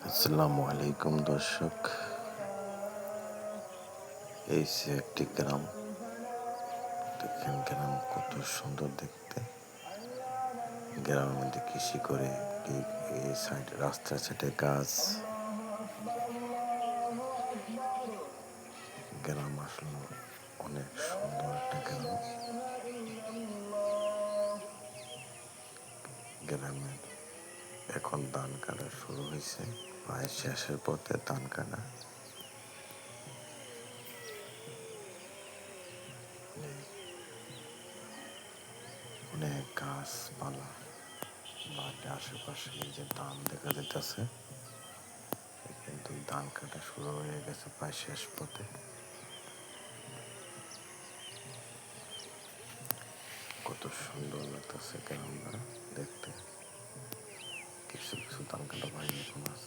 আসসালামু আলাইকুম দর্শক। এই সে একটি গ্রাম। দেখেন গ্রাম কত সুন্দর দেখতে। গ্রামের মধ্যে কৃষি করে এই সাইডে রাস্তার সাইডে গাছ। গ্রাম আসলে অনেক সুন্দর একটা গ্রাম। গ্রামের এখন ধান কাটা শুরু হয়েছে, প্রায় শেষের পথে ধান কাটা। অনেক গাছপালা, বাড়ির আশেপাশে এই যে ধান দেখা যেতেছে, কিন্তু ধান কাটা শুরু হয়ে গেছে প্রায় শেষ পথে। কত সুন্দর লাগতেছে গ্রামটা দেখতে। কিছু কিছু ধান কাটা বাড়ি এখন আছে।